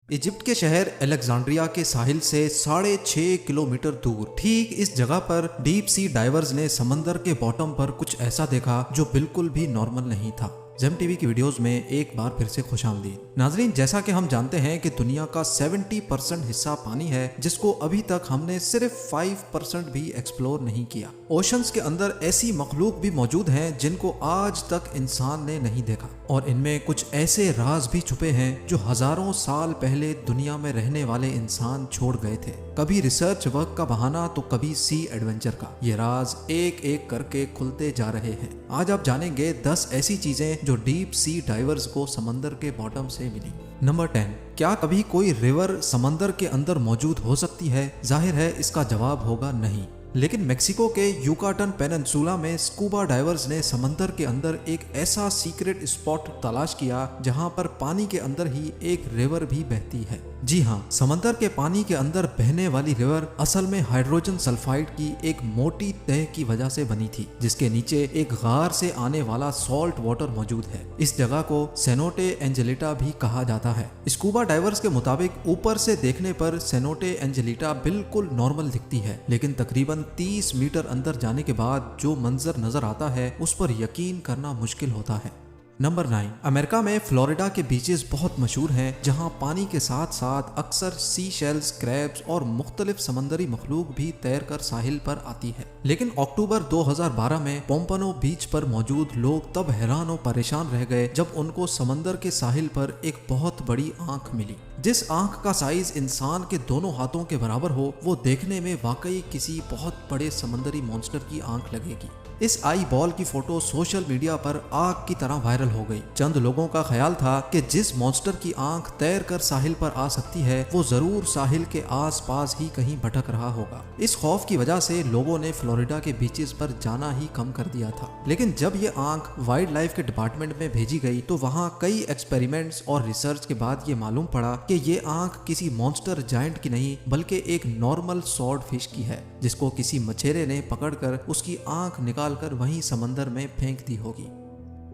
Egypt के शहर Alexandria के साहिल से 6.5 किलोमीटर दूर ठीक इस जगह पर डीप सी डाइवर्स ने समंदर के बॉटम पर कुछ ऐसा देखा जो बिल्कुल भी नॉर्मल नहीं था। जेम टीवी की वीडियोस में एक बार फिर से खुशामदीद। नाजरीन, जैसा कि हम जानते हैं कि दुनिया का 70% हिस्सा पानी है जिसको अभी तक हमने सिर्फ 5% भी एक्सप्लोर नहीं किया। ओशंस के अंदर ऐसी मखलूक भी मौजूद हैं जिनको आज तक इंसान ने नहीं देखा और इनमें कुछ ऐसे राज भी छुपे हैं जो हजारों साल पहले दुनिया में रहने वाले इंसान छोड़ गए थे। कभी रिसर्च वर्क का बहाना तो कभी सी एडवेंचर का। ये राज एक एक करके खुलते जा रहे हैं। आज आप जानेंगे 10 ऐसी चीजें जो डीप सी डाइवर्स को समंदर के बॉटम से मिली। नंबर 10, क्या कभी कोई रिवर समंदर के अंदर मौजूद हो सकती है? जाहिर है इसका जवाब होगा नहीं। लेकिन मेक्सिको के युकाटन पेनिनसुला में स्कूबा डाइवर्स ने समंदर के अंदर एक ऐसा सीक्रेट स्पॉट तलाश किया जहां पर पानी के अंदर ही एक रिवर भी बहती है। जी हाँ, समंदर के पानी के अंदर बहने वाली रिवर असल में हाइड्रोजन सल्फाइड की एक मोटी तह की वजह से बनी थी जिसके नीचे एक गार से आने वाला सॉल्ट वाटर मौजूद है। इस जगह को सेनोटे एंजेलिटा भी कहा जाता है। स्कूबा डाइवर्स के मुताबिक ऊपर से देखने पर सेनोटे एंजेलिटा बिल्कुल नॉर्मल दिखती है, लेकिन तकरीबन 30 मीटर अंदर जाने के बाद जो मंजर नजर आता है उस पर यकीन करना मुश्किल होता है। नंबर 9, अमेरिका में फ्लोरिडा के बीचेस बहुत मशहूर हैं जहां पानी के साथ साथ अक्सर सी शेल्स, क्रैब्स और मुख्तलिफ समंदरी मखलूक भी तैर कर साहिल पर आती है। लेकिन अक्टूबर 2012 में पोम्पनो बीच पर मौजूद लोग तब हैरान और परेशान रह गए जब उनको समंदर के साहिल पर एक बहुत बड़ी आंख मिली। जिस आंख का साइज इंसान के दोनों हाथों के बराबर हो वो देखने में वाकई किसी बहुत बड़े समंदरी मॉन्स्टर की आंख लगेगी। इस आई बॉल की फोटो सोशल मीडिया पर आग की तरह वायरल हो गई। चंद लोगों का ख्याल था कि जिस मॉन्स्टर की आंख तैर कर साहिल पर आ सकती है वो जरूर साहिल के आसपास ही कहीं भटक रहा होगा। इस खौफ की वजह से लोगों ने फ्लोरिडा के बीचेस पर जाना ही कम कर दिया था। लेकिन जब ये आंख वाइल्ड लाइफ के डिपार्टमेंट में भेजी गई तो वहाँ कई एक्सपेरिमेंट्स और रिसर्च के बाद ये मालूम पड़ा कि ये आंख किसी मॉन्स्टर जायंट की नहीं बल्कि एक नॉर्मल स्वॉर्ड फिश की है जिसको किसी मछेरे ने पकड़कर उसकी आंख निकालकर वहीं समंदर में फेंक दी होगी।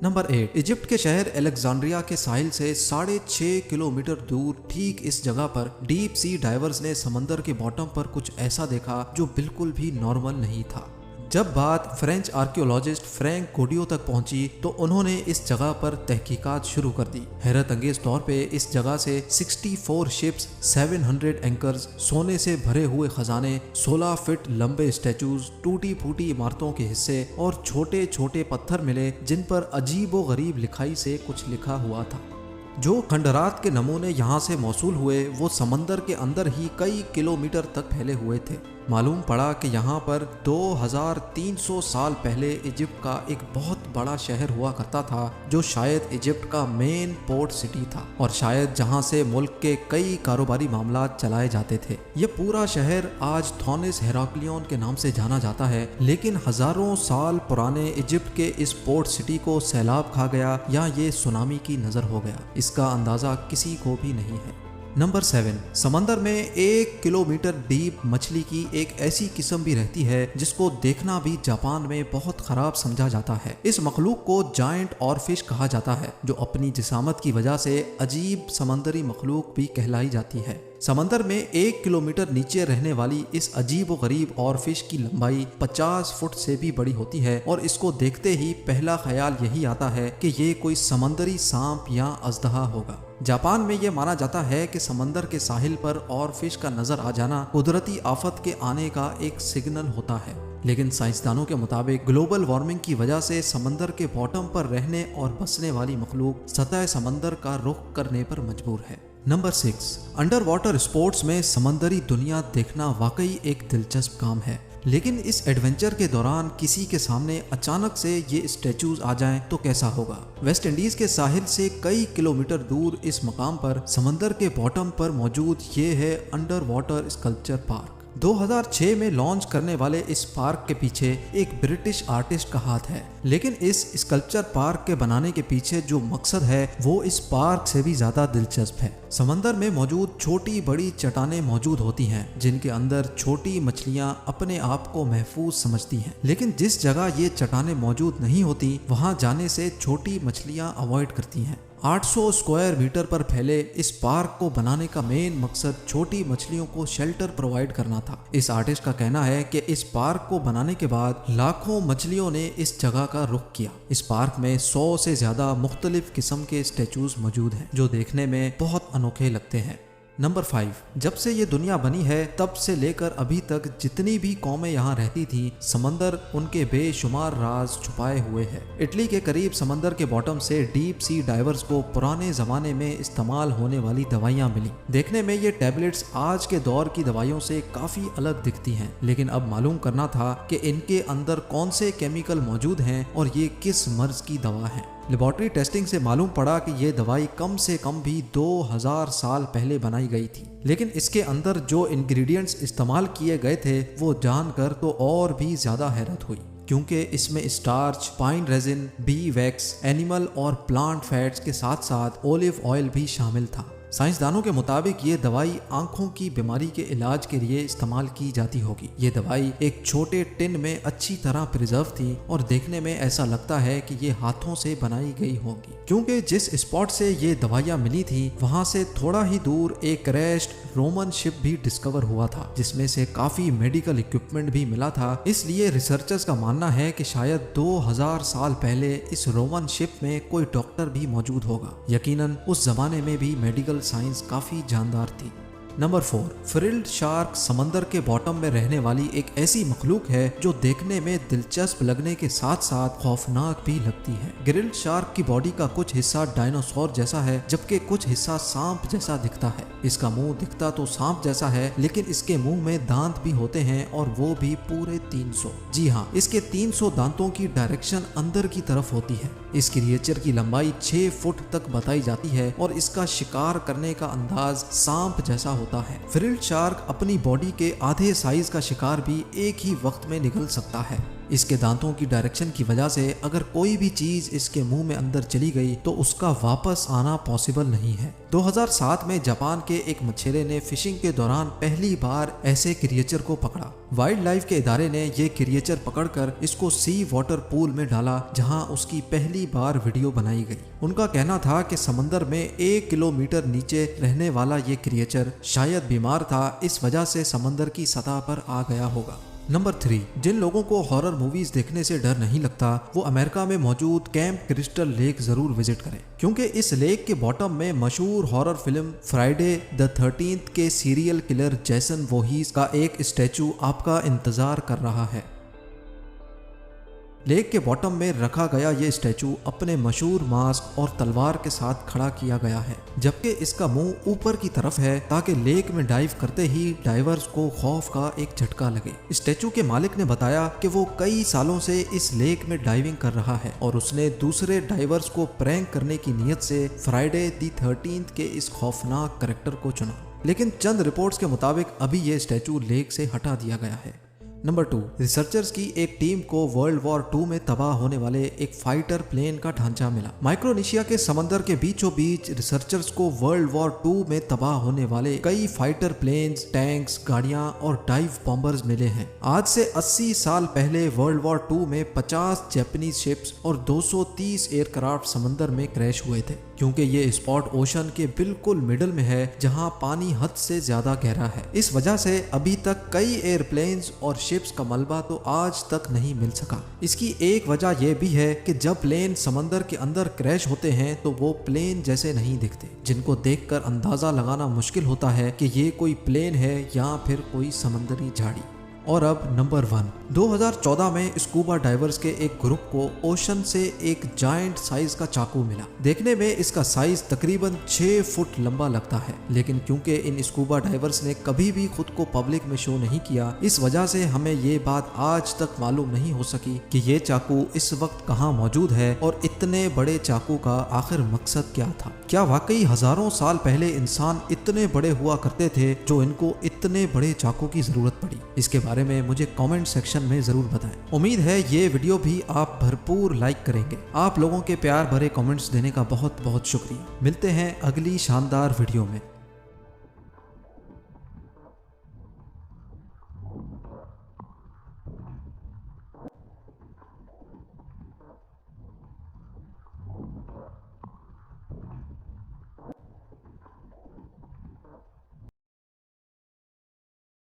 नंबर 8, इजिप्ट के शहर अलेक्जेंड्रिया के साहिल से 6.5 किलोमीटर दूर ठीक इस जगह पर डीप सी डाइवर्स ने समंदर के बॉटम पर कुछ ऐसा देखा जो बिल्कुल भी नॉर्मल नहीं था। जब बात फ्रेंच आर्कियोलॉजिस्ट फ्रैंक गोडियो तक पहुंची तो उन्होंने इस जगह पर तहकीकात शुरू कर दी। हैरत अंगेज तौर पे इस जगह से 64 शिप्स, 700 एंकर्स, सोने से भरे हुए खजाने, 16 फीट लंबे स्टैचूज, टूटी फूटी इमारतों के हिस्से और छोटे छोटे पत्थर मिले जिन पर अजीबो गरीब लिखाई से कुछ लिखा हुआ था। जो खंडरात के नमूने यहाँ से मौसूल हुए वो समंदर के अंदर ही कई किलोमीटर तक फैले हुए थे। मालूम पड़ा कि यहाँ पर 2300 साल पहले इजिप्ट का एक बहुत बड़ा शहर हुआ करता था जो शायद इजिप्ट का मेन पोर्ट सिटी था और शायद जहाँ से मुल्क के कई कारोबारी मामला चलाए जाते थे। ये पूरा शहर आज थॉनिस हेराक्लियन के नाम से जाना जाता है, लेकिन हजारों साल पुराने इजिप्ट के इस पोर्ट सिटी को सैलाब खा गया या ये सुनामी की नजर हो गया, इसका अंदाजा किसी को भी नहीं है। नंबर 7, समंदर में 1 किलोमीटर डीप मछली की एक ऐसी किस्म भी रहती है जिसको देखना भी जापान में बहुत खराब समझा जाता है। इस मखलूक को जायंट और फिश कहा जाता है जो अपनी जिसामत की वजह से अजीब समंदरी मखलूक भी कहलाई जाती है। समंदर में 1 किलोमीटर नीचे रहने वाली इस अजीब व गरीब और फिश की लंबाई 50 फुट से भी बड़ी होती है और इसको देखते ही पहला ख्याल यही आता है कि ये कोई समंदरी सांप या अजदहा होगा। जापान में ये माना जाता है कि समंदर के साहिल पर और फिश का नजर आ जाना कुदरती आफत के आने का एक सिग्नल होता है। लेकिन साइंसदानों के मुताबिक ग्लोबल वार्मिंग की वजह से समंदर के बॉटम पर रहने और बसने वाली मखलूक सतह समंदर का रुख करने पर मजबूर है। नंबर 6, अंडर वाटर स्पोर्ट्स में समंदरी दुनिया देखना वाकई एक दिलचस्प काम है। लेकिन इस एडवेंचर के दौरान किसी के सामने अचानक से ये स्टैचूज आ जाएं तो कैसा होगा? वेस्ट इंडीज के साहिल से कई किलोमीटर दूर इस मकाम पर समंदर के बॉटम पर मौजूद ये है अंडर वाटर स्कल्पचर पार्क। 2006 में लॉन्च करने वाले इस पार्क के पीछे एक ब्रिटिश आर्टिस्ट का हाथ है, लेकिन इस स्कल्पचर पार्क के बनाने के पीछे जो मकसद है वो इस पार्क से भी ज्यादा दिलचस्प है। समंदर में मौजूद छोटी बड़ी चट्टानें मौजूद होती हैं जिनके अंदर छोटी मछलियां अपने आप को महफूज समझती हैं, लेकिन जिस जगह ये चट्टानें मौजूद नहीं होती वहां जाने से छोटी मछलियां अवॉइड करती हैं। 800 स्क्वायर मीटर पर फैले इस पार्क को बनाने का मेन मकसद छोटी मछलियों को शेल्टर प्रोवाइड करना था। इस आर्टिस्ट का कहना है कि इस पार्क को बनाने के बाद लाखों मछलियों ने इस जगह का रुख किया। इस पार्क में 100 से ज्यादा मुख्तलिफ किस्म के स्टैचूज मौजूद हैं जो देखने में बहुत अनोखे लगते हैं। नंबर 5, जब से ये दुनिया बनी है तब से लेकर अभी तक जितनी भी कौमें यहाँ रहती थी, समंदर उनके बेशुमार राज छुपाए हुए है। इटली के करीब समंदर के बॉटम से डीप सी डाइवर्स को पुराने जमाने में इस्तेमाल होने वाली दवाइयाँ मिली। देखने में ये टैबलेट्स आज के दौर की दवाइयों से काफी अलग दिखती हैं, लेकिन अब मालूम करना था कि इनके अंदर कौन से केमिकल मौजूद हैं और ये किस मर्ज की दवा है। लेबोरेटरी टेस्टिंग से मालूम पड़ा कि ये दवाई कम से कम भी 2000 साल पहले बनाई गई थी, लेकिन इसके अंदर जो इंग्रेडिएंट्स इस्तेमाल किए गए थे वो जानकर तो और भी ज्यादा हैरत हुई, क्योंकि इसमें starch, pine resin, B wax, animal और प्लांट फैट्स के साथ साथ ओलिव ऑयल भी शामिल था। साइंसदानों के मुताबिक ये दवाई आंखों की बीमारी के इलाज के लिए इस्तेमाल की जाती होगी। ये दवाई एक छोटे टिन में अच्छी तरह प्रिजर्व थी और देखने में ऐसा लगता है कि ये हाथों से बनाई गई होगी, क्योंकि जिस स्पॉट से ये दवाइयाँ मिली थी वहाँ से थोड़ा ही दूर एक क्रैश्ड रोमन शिप भी डिस्कवर हुआ था, जिसमें से काफी मेडिकल इक्विपमेंट भी मिला था। इसलिए रिसर्चर्स का मानना है कि शायद 2000 साल पहले इस रोमन शिप में कोई डॉक्टर भी मौजूद होगा। यकीनन उस जमाने में भी मेडिकल साइंस काफी जानदार थी। नंबर 4, फ्रिल्ड शार्क समंदर के बॉटम में रहने वाली एक ऐसी मखलूक है जो देखने में दिलचस्प लगने के साथ साथ खौफनाक भी लगती है। ग्रिल्ड शार्क की बॉडी का कुछ हिस्सा डायनासोर जैसा है, जबकि कुछ हिस्सा सांप जैसा दिखता है। इसका मुंह दिखता तो सांप जैसा है, लेकिन इसके मुंह में दांत भी होते हैं और वो भी पूरे 300। जी हाँ, इसके 300 दांतों की डायरेक्शन अंदर की तरफ होती है। इस क्रिएचर की लंबाई 6 फुट तक बताई जाती है और इसका शिकार करने का अंदाज सांप जैसा होता है। फ्रिल्ड शार्क अपनी बॉडी के आधे साइज का शिकार भी एक ही वक्त में निगल सकता है। इसके दांतों की डायरेक्शन की वजह से अगर कोई भी चीज इसके मुंह में अंदर चली गई तो उसका वापस आना पॉसिबल नहीं है। 2007 में जापान के एक मछेरे ने फिशिंग के दौरान पहली बार ऐसे क्रिएचर को पकड़ा। वाइल्ड लाइफ के इदारे ने ये क्रिएचर पकड़कर इसको सी वाटर पूल में डाला, जहां उसकी पहली बार वीडियो बनाई गई। उनका कहना था कि समंदर में 1 किलोमीटर नीचे रहने वाला ये क्रिएचर शायद बीमार था, इस वजह से समंदर की सतह पर आ गया होगा। नंबर 3, जिन लोगों को हॉरर मूवीज देखने से डर नहीं लगता वो अमेरिका में मौजूद कैंप क्रिस्टल लेक जरूर विजिट करें, क्योंकि इस लेक के बॉटम में मशहूर horror film Friday the 13th के सीरियल किलर जैसन वोहीस का एक स्टैचू आपका इंतजार कर रहा है। लेक के बॉटम में रखा गया ये स्टैचू अपने मशहूर मास्क और तलवार के साथ खड़ा किया गया है, जबकि इसका मुंह ऊपर की तरफ है ताकि लेक में डाइव करते ही डाइवर्स को खौफ का एक झटका लगे। स्टैचू के मालिक ने बताया कि वो कई सालों से इस लेक में डाइविंग कर रहा है और उसने दूसरे डाइवर्स को प्रैंक करने की नीयत से फ्राइडे द 13th के इस खौफनाक कैरेक्टर को चुना, लेकिन चंद रिपोर्ट्स के मुताबिक अभी ये स्टैचू लेक से हटा दिया गया है। नंबर 2, रिसर्चर्स की एक टीम को वर्ल्ड वॉर 2 में तबाह होने वाले एक फाइटर प्लेन का ढांचा मिला। माइक्रोनेशिया के समंदर के बीचों बीच रिसर्चर्स को वर्ल्ड वॉर 2 में तबाह होने वाले कई फाइटर प्लेन्स, टैंक्स, गाड़ियां और डाइव बॉम्बर्स मिले हैं। आज से 80 साल पहले वर्ल्ड वॉर 2 में 50 जापानीज शिप्स और 230 एयरक्राफ्ट समंदर में क्रैश हुए थे, क्योंकि ये स्पॉट ओशन के बिल्कुल मिडल में है जहां पानी हद से ज्यादा गहरा है। इस वजह से अभी तक कई एयरप्लेन्स और शिप्स का मलबा तो आज तक नहीं मिल सका। इसकी एक वजह यह भी है कि जब प्लेन समंदर के अंदर क्रैश होते हैं तो वो प्लेन जैसे नहीं दिखते, जिनको देखकर अंदाजा लगाना मुश्किल होता है कि ये कोई प्लेन है या फिर कोई समंदरी झाड़ी। और अब नंबर 1, 2014 में स्कूबा डाइवर्स के एक ग्रुप को ओशन से एक जायंट साइज का चाकू मिला। देखने में इसका साइज तकरीबन 6 फुट लंबा लगता है, लेकिन क्योंकि इन स्कूबा डाइवर्स ने कभी भी खुद को पब्लिक में शो नहीं किया, इस वजह से हमें ये बात आज तक मालूम नहीं हो सकी कि ये चाकू इस वक्त कहाँ मौजूद है और इतने बड़े चाकू का आखिर मकसद क्या था। क्या वाकई हजारों साल पहले इंसान इतने बड़े हुआ करते थे जो इनको इतने बड़े चाकू की जरूरत पड़ी? इसके बारे में मुझे कमेंट सेक्शन में जरूर बताएं। उम्मीद है ये वीडियो भी आप भरपूर लाइक करेंगे। आप लोगों के प्यार भरे कमेंट्स देने का बहुत बहुत शुक्रिया। मिलते हैं अगली शानदार वीडियो में।